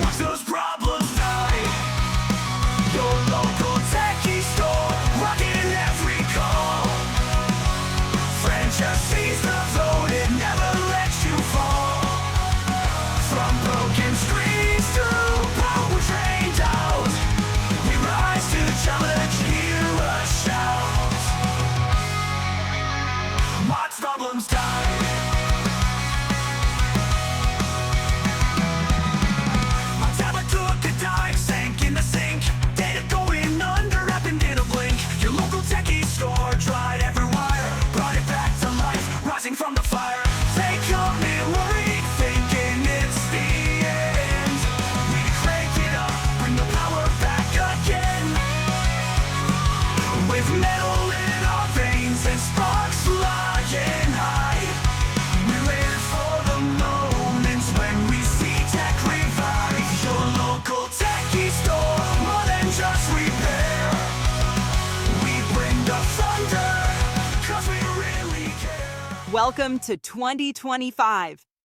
Watch those problems die. Your local Techy store, rocking every call. Friends just seize the voted, never let you fall. From broken screens to power trained out, we rise to challenge, hear a shout. Watch problems die. My tablet took a dive, sank in the sink. Data going under, happened in a blink. Your local Techy store tried every wire, brought it back to life, rising from the fire. They come in worried, thinking it's the end. We crank it up, bring the power back again. With metal in our veins and sparks flying high, we live for the moments when we see tech revive. Your local Techy store, more than just repair. We bring the thunder, 'cause we really care. Welcome to 2025.